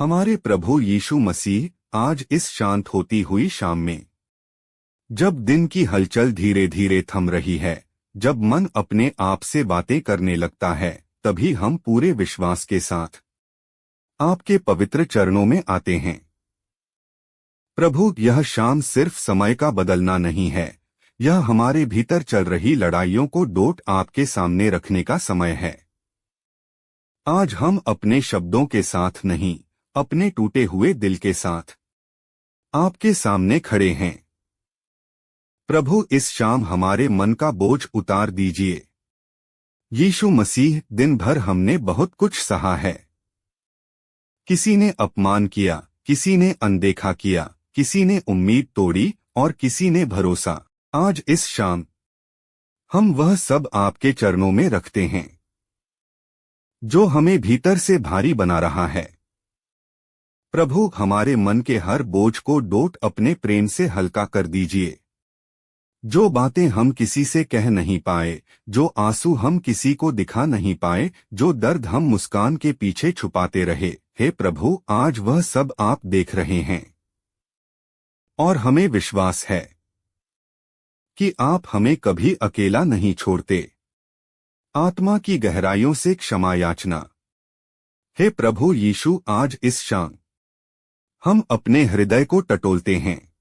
हमारे प्रभु यीशु मसीह आज इस शांत होती हुई शाम में, जब दिन की हलचल धीरे धीरे थम रही है, जब मन अपने आप से बातें करने लगता है, तभी हम पूरे विश्वास के साथ आपके पवित्र चरणों में आते हैं। प्रभु, यह शाम सिर्फ समय का बदलना नहीं है, यह हमारे भीतर चल रही लड़ाइयों को डोट आपके सामने रखने का समय है। आज हम अपने शब्दों के साथ नहीं, अपने टूटे हुए दिल के साथ आपके सामने खड़े हैं। प्रभु, इस शाम हमारे मन का बोझ उतार दीजिए। यीशु मसीह, दिन भर हमने बहुत कुछ सहा है। किसी ने अपमान किया, किसी ने अनदेखा किया, किसी ने उम्मीद तोड़ी और किसी ने भरोसा। आज इस शाम हम वह सब आपके चरणों में रखते हैं जो हमें भीतर से भारी बना रहा है। प्रभु, हमारे मन के हर बोझ को डोट अपने प्रेम से हल्का कर दीजिए। जो बातें हम किसी से कह नहीं पाए, जो आंसू हम किसी को दिखा नहीं पाए, जो दर्द हम मुस्कान के पीछे छुपाते रहे, हे प्रभु, आज वह सब आप देख रहे हैं। और हमें विश्वास है कि आप हमें कभी अकेला नहीं छोड़ते। आत्मा की गहराइयों से क्षमा याचना। हे प्रभु यीशु, आज इस शाम हम अपने हृदय को टटोलते हैं।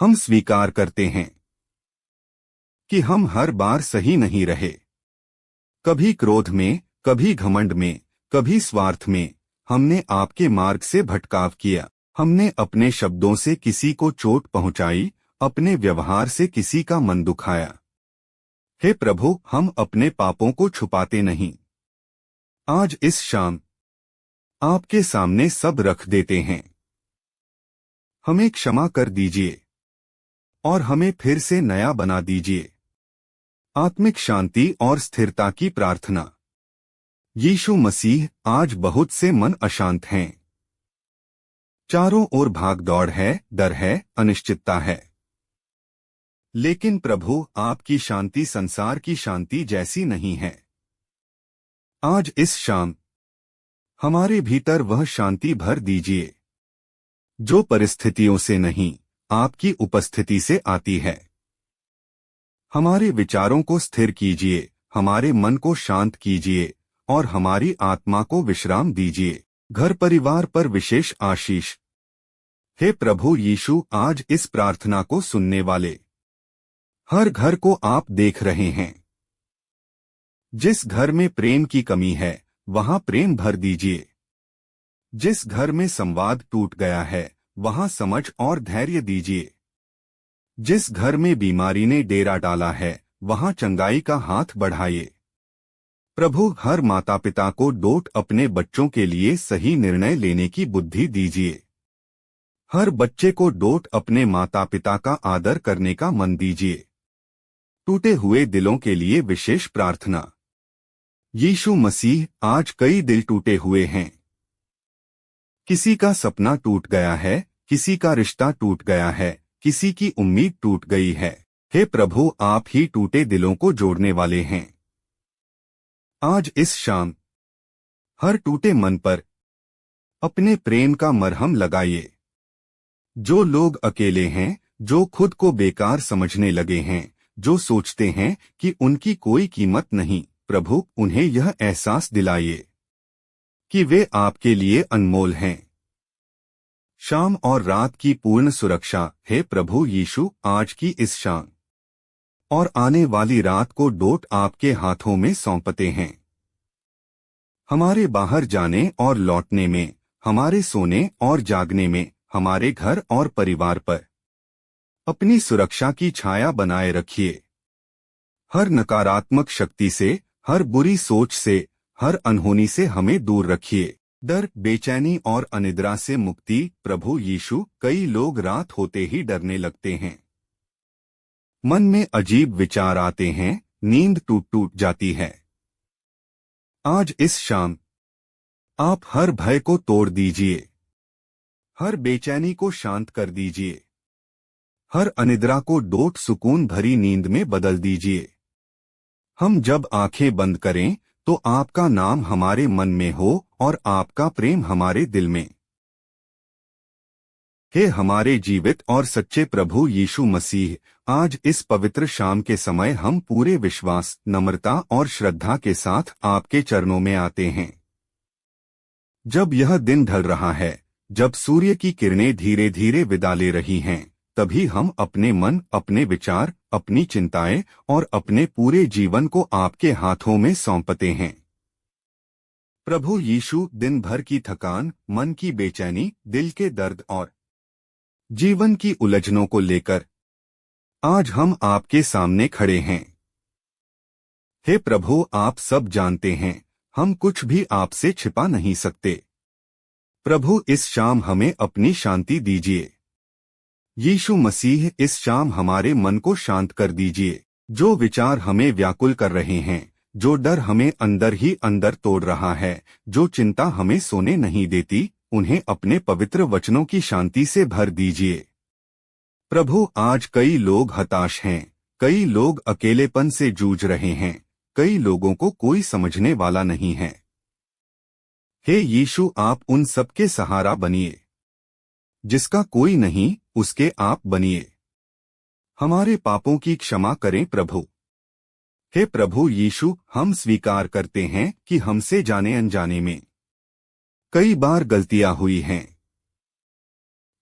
हम स्वीकार करते हैं कि हम हर बार सही नहीं रहे। कभी क्रोध में, कभी घमंड में, कभी स्वार्थ में हमने आपके मार्ग से भटकाव किया। हमने अपने शब्दों से किसी को चोट पहुंचाई, अपने व्यवहार से किसी का मन दुखाया। हे प्रभु, हम अपने पापों को छुपाते नहीं। आज इस शाम आपके सामने सब रख देते हैं। हमें क्षमा कर दीजिए और हमें फिर से नया बना दीजिए। आत्मिक शांति और स्थिरता की प्रार्थना। यीशु मसीह, आज बहुत से मन अशांत हैं। चारों ओर भाग दौड़ है, डर है, अनिश्चितता है। लेकिन प्रभु, आपकी शांति संसार की शांति जैसी नहीं है। आज इस शाम हमारे भीतर वह शांति भर दीजिए जो परिस्थितियों से नहीं, आपकी उपस्थिति से आती है। हमारे विचारों को स्थिर कीजिए, हमारे मन को शांत कीजिए और हमारी आत्मा को विश्राम दीजिए। घर परिवार पर विशेष आशीष। हे प्रभु यीशु, आज इस प्रार्थना को सुनने वाले हर घर को आप देख रहे हैं। जिस घर में प्रेम की कमी है, वहां प्रेम भर दीजिए। जिस घर में संवाद टूट गया है, वहां समझ और धैर्य दीजिए। जिस घर में बीमारी ने डेरा डाला है, वहां चंगाई का हाथ बढ़ाइए। प्रभु, हर माता पिता को डोट अपने बच्चों के लिए सही निर्णय लेने की बुद्धि दीजिए। हर बच्चे को डोट अपने माता पिता का आदर करने का मन दीजिए। टूटे हुए दिलों के लिए विशेष प्रार्थना। यीशु मसीह, आज कई दिल टूटे हुए हैं। किसी का सपना टूट गया है, किसी का रिश्ता टूट गया है, किसी की उम्मीद टूट गई है। हे प्रभु, आप ही टूटे दिलों को जोड़ने वाले हैं। आज इस शाम हर टूटे मन पर अपने प्रेम का मरहम लगाइए। जो लोग अकेले हैं, जो खुद को बेकार समझने लगे हैं, जो सोचते हैं कि उनकी कोई कीमत नहीं, प्रभु, उन्हें यह एहसास दिलाइए कि वे आपके लिए अनमोल हैं। शाम और रात की पूर्ण सुरक्षा। हे प्रभु यीशु, आज की इस शाम और आने वाली रात को डोट आपके हाथों में सौंपते हैं। हमारे बाहर जाने और लौटने में, हमारे सोने और जागने में, हमारे घर और परिवार पर अपनी सुरक्षा की छाया बनाए रखिए। हर नकारात्मक शक्ति से, हर बुरी सोच से, हर अनहोनी से हमें दूर रखिए। डर, बेचैनी और अनिद्रा से मुक्ति। प्रभु यीशु, कई लोग रात होते ही डरने लगते हैं। मन में अजीब विचार आते हैं, नींद टूट टूट जाती है। आज इस शाम आप हर भय को तोड़ दीजिए। हर बेचैनी को शांत कर दीजिए। हर अनिद्रा को डोट सुकून भरी नींद में बदल दीजिए। हम जब आंखें बंद करें तो आपका नाम हमारे मन में हो और आपका प्रेम हमारे दिल में। हे हमारे जीवित और सच्चे प्रभु यीशु मसीह, आज इस पवित्र शाम के समय हम पूरे विश्वास, नम्रता और श्रद्धा के साथ आपके चरणों में आते हैं। जब यह दिन ढल रहा है, जब सूर्य की किरणें धीरे धीरे विदा ले रही हैं, तभी हम अपने मन, अपने विचार, अपनी चिंताएं और अपने पूरे जीवन को आपके हाथों में सौंपते हैं। प्रभु यीशु, दिन भर की थकान, मन की बेचैनी, दिल के दर्द और जीवन की उलझनों को लेकर आज हम आपके सामने खड़े हैं। हे प्रभु, आप सब जानते हैं, हम कुछ भी आपसे छिपा नहीं सकते। प्रभु, इस शाम हमें अपनी शांति दीजिए। यीशु मसीह, इस शाम हमारे मन को शांत कर दीजिए। जो विचार हमें व्याकुल कर रहे हैं, जो डर हमें अंदर ही अंदर तोड़ रहा है, जो चिंता हमें सोने नहीं देती, उन्हें अपने पवित्र वचनों की शांति से भर दीजिए। प्रभु, आज कई लोग हताश हैं, कई लोग अकेलेपन से जूझ रहे हैं, कई लोगों को कोई समझने वाला नहीं है। हे यीशु, आप उन सबके सहारा बनिए। जिसका कोई नहीं, उसके आप बनिए। हमारे पापों की क्षमा करें प्रभु। हे प्रभु यीशु, हम स्वीकार करते हैं कि हमसे जाने अनजाने में कई बार गलतियां हुई हैं।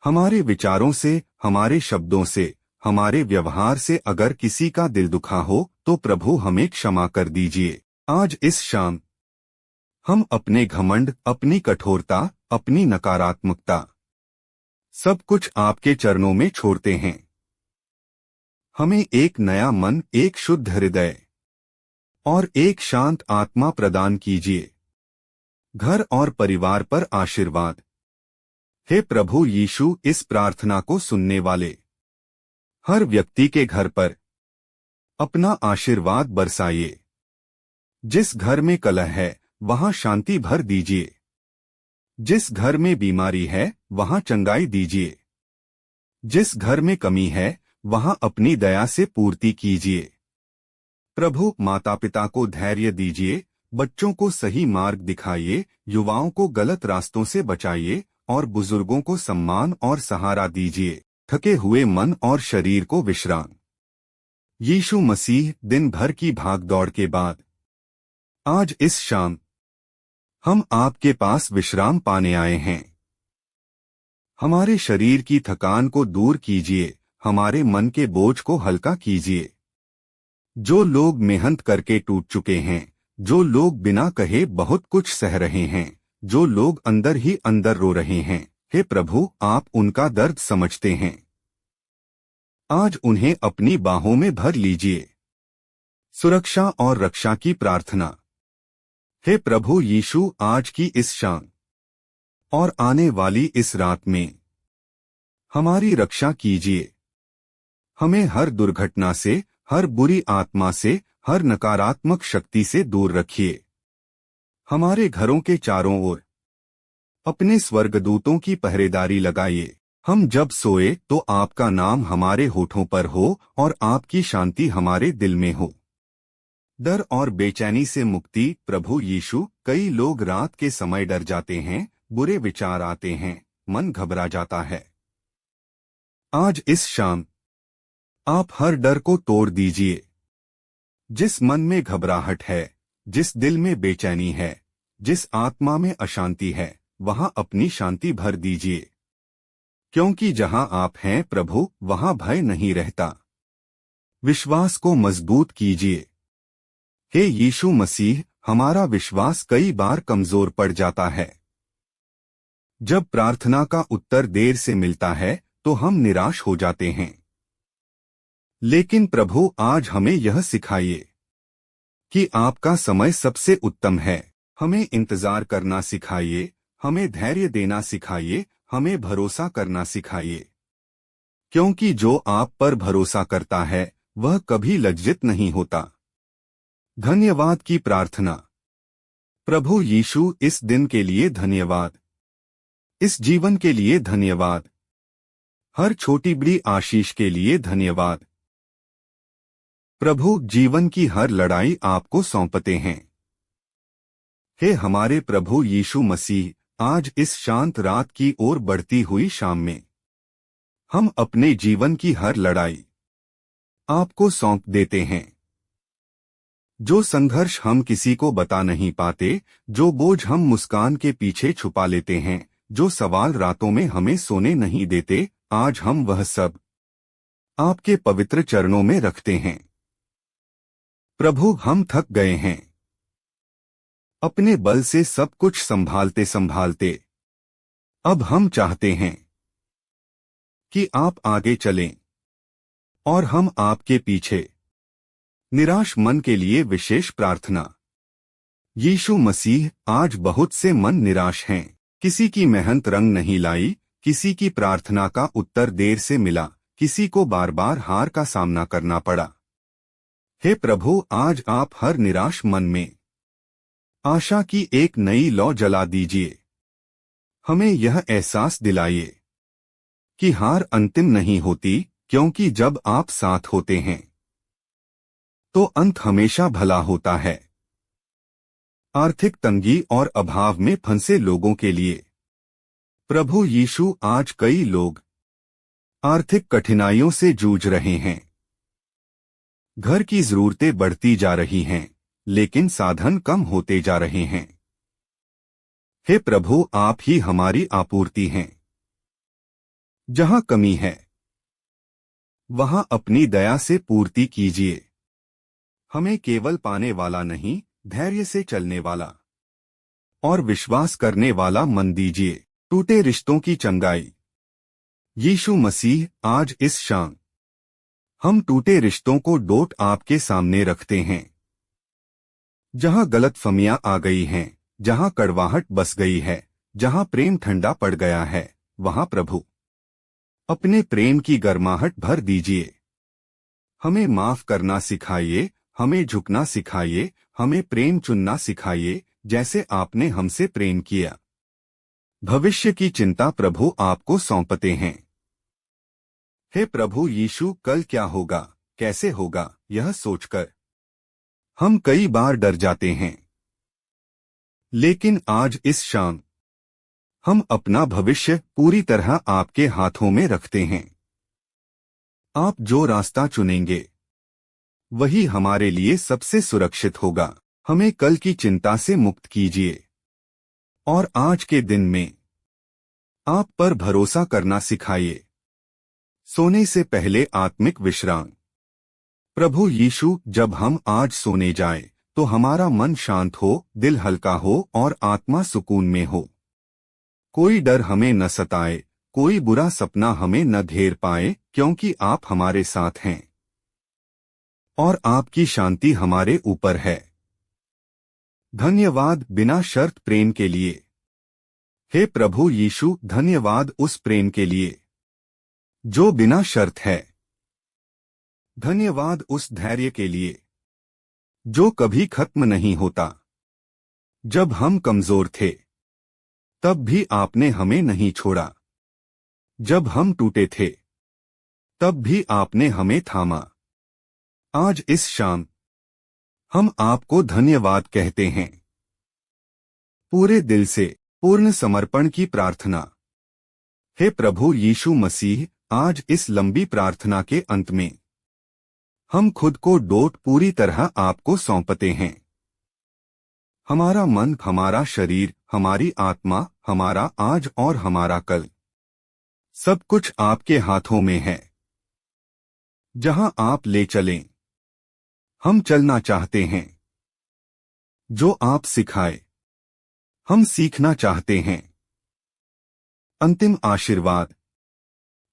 हमारे विचारों से, हमारे शब्दों से, हमारे व्यवहार से अगर किसी का दिल दुखा हो तो प्रभु हमें क्षमा कर दीजिए। आज इस शाम हम अपने घमंड, अपनी कठोरता, अपनी नकारात्मकता, सब कुछ आपके चरणों में छोड़ते हैं। हमें एक नया मन, एक शुद्ध हृदय और एक शांत आत्मा प्रदान कीजिए। घर और परिवार पर आशीर्वाद। हे प्रभु यीशु, इस प्रार्थना को सुनने वाले हर व्यक्ति के घर पर अपना आशीर्वाद बरसाइए। जिस घर में कलह है, वहां शांति भर दीजिए। जिस घर में बीमारी है, वहां चंगाई दीजिए। जिस घर में कमी है, वहां अपनी दया से पूर्ति कीजिए। प्रभु, माता पिता को धैर्य दीजिए, बच्चों को सही मार्ग दिखाइए, युवाओं को गलत रास्तों से बचाइए और बुजुर्गों को सम्मान और सहारा दीजिए। थके हुए मन और शरीर को विश्राम। यीशु मसीह, दिन भर की भागदौड़ के बाद आज इस शाम हम आपके पास विश्राम पाने आए हैं। हमारे शरीर की थकान को दूर कीजिए, हमारे मन के बोझ को हल्का कीजिए। जो लोग मेहनत करके टूट चुके हैं, जो लोग बिना कहे बहुत कुछ सह रहे हैं, जो लोग अंदर ही अंदर रो रहे हैं, हे प्रभु, आप उनका दर्द समझते हैं। आज उन्हें अपनी बाहों में भर लीजिए। सुरक्षा और रक्षा की प्रार्थना। हे प्रभु यीशु, आज की इस शाम और आने वाली इस रात में हमारी रक्षा कीजिए। हमें हर दुर्घटना से, हर बुरी आत्मा से, हर नकारात्मक शक्ति से दूर रखिए। हमारे घरों के चारों ओर अपने स्वर्गदूतों की पहरेदारी लगाइए। हम जब सोए तो आपका नाम हमारे होठों पर हो और आपकी शांति हमारे दिल में हो। डर और बेचैनी से मुक्ति। प्रभु यीशु, कई लोग रात के समय डर जाते हैं, बुरे विचार आते हैं, मन घबरा जाता है। आज इस शाम आप हर डर को तोड़ दीजिए। जिस मन में घबराहट है, जिस दिल में बेचैनी है, जिस आत्मा में अशांति है, वहां अपनी शांति भर दीजिए। क्योंकि जहां आप हैं प्रभु, वहां भय नहीं रहता। विश्वास को मजबूत कीजिए। हे यीशु मसीह, हमारा विश्वास कई बार कमजोर पड़ जाता है। जब प्रार्थना का उत्तर देर से मिलता है तो हम निराश हो जाते हैं। लेकिन प्रभु, आज हमें यह सिखाइए कि आपका समय सबसे उत्तम है। हमें इंतजार करना सिखाइए, हमें धैर्य देना सिखाइए, हमें भरोसा करना सिखाइए। क्योंकि जो आप पर भरोसा करता है वह कभी लज्जित नहीं होता। धन्यवाद की प्रार्थना। प्रभु यीशु, इस दिन के लिए धन्यवाद, इस जीवन के लिए धन्यवाद, हर छोटी बड़ी आशीष के लिए धन्यवाद। प्रभु, जीवन की हर लड़ाई आपको सौंपते हैं। हे हमारे प्रभु यीशु मसीह, आज इस शांत रात की ओर बढ़ती हुई शाम में हम अपने जीवन की हर लड़ाई आपको सौंप देते हैं। जो संघर्ष हम किसी को बता नहीं पाते, जो बोझ हम मुस्कान के पीछे छुपा लेते हैं, जो सवाल रातों में हमें सोने नहीं देते, आज हम वह सब आपके पवित्र चरणों में रखते हैं। प्रभु, हम थक गए हैं अपने बल से सब कुछ संभालते संभालते। अब हम चाहते हैं कि आप आगे चलें और हम आपके पीछे। निराश मन के लिए विशेष प्रार्थना। यीशु मसीह, आज बहुत से मन निराश हैं। किसी की मेहनत रंग नहीं लाई, किसी की प्रार्थना का उत्तर देर से मिला, किसी को बार बार हार का सामना करना पड़ा। हे प्रभु, आज आप हर निराश मन में आशा की एक नई लौ जला दीजिए। हमें यह एहसास दिलाइए कि हार अंतिम नहीं होती, क्योंकि जब आप साथ होते हैं तो अंत हमेशा भला होता है। आर्थिक तंगी और अभाव में फंसे लोगों के लिए प्रभु यीशु, आज कई लोग आर्थिक कठिनाइयों से जूझ रहे हैं। घर की जरूरतें बढ़ती जा रही हैं, लेकिन साधन कम होते जा रहे हैं। हे प्रभु, आप ही हमारी आपूर्ति हैं। जहां कमी है वहां अपनी दया से पूर्ति कीजिए। हमें केवल पाने वाला नहीं, धैर्य से चलने वाला और विश्वास करने वाला मन दीजिए। टूटे रिश्तों की चंगाई। यीशु मसीह, आज इस शाम हम टूटे रिश्तों को डोट आपके सामने रखते हैं। जहां गलतफहमियां आ गई हैं, जहां कड़वाहट बस गई है, जहां प्रेम ठंडा पड़ गया है, वहां प्रभु अपने प्रेम की गर्माहट भर दीजिए। हमें माफ करना सिखाइए, हमें झुकना सिखाइए, हमें प्रेम चुनना सिखाइए, जैसे आपने हमसे प्रेम किया। भविष्य की चिंता प्रभु आपको सौंपते हैं। हे प्रभु यीशु, कल क्या होगा, कैसे होगा, यह सोचकर हम कई बार डर जाते हैं। लेकिन आज इस शाम हम अपना भविष्य पूरी तरह आपके हाथों में रखते हैं। आप जो रास्ता चुनेंगे वही हमारे लिए सबसे सुरक्षित होगा। हमें कल की चिंता से मुक्त कीजिए और आज के दिन में आप पर भरोसा करना सिखाइए। सोने से पहले आत्मिक विश्राम। प्रभु यीशु, जब हम आज सोने जाएं, तो हमारा मन शांत हो, दिल हल्का हो और आत्मा सुकून में हो। कोई डर हमें न सताए, कोई बुरा सपना हमें न घेर पाए, क्योंकि आप हमारे साथ हैं और आपकी शांति हमारे ऊपर है। धन्यवाद बिना शर्त प्रेम के लिए। हे प्रभु यीशु, धन्यवाद उस प्रेम के लिए जो बिना शर्त है। धन्यवाद उस धैर्य के लिए जो कभी खत्म नहीं होता। जब हम कमजोर थे तब भी आपने हमें नहीं छोड़ा। जब हम टूटे थे तब भी आपने हमें थामा। आज इस शाम हम आपको धन्यवाद कहते हैं। पूरे दिल से पूर्ण समर्पण की प्रार्थना। हे प्रभु यीशु मसीह, आज इस लंबी प्रार्थना के अंत में हम खुद को डोट पूरी तरह आपको सौंपते हैं। हमारा मन, हमारा शरीर, हमारी आत्मा, हमारा आज और हमारा कल, सब कुछ आपके हाथों में है। जहां आप ले चलें हम चलना चाहते हैं। जो आप सिखाए हम सीखना चाहते हैं। अंतिम आशीर्वाद।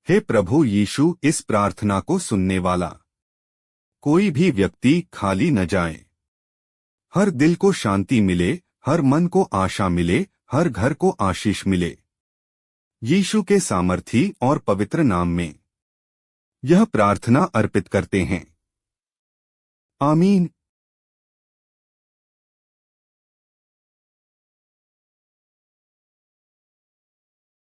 हे प्रभु यीशु, इस प्रार्थना को सुनने वाला कोई भी व्यक्ति खाली न जाए। हर दिल को शांति मिले, हर मन को आशा मिले, हर घर को आशीष मिले। यीशु के सामर्थी और पवित्र नाम में यह प्रार्थना अर्पित करते हैं। आमीन।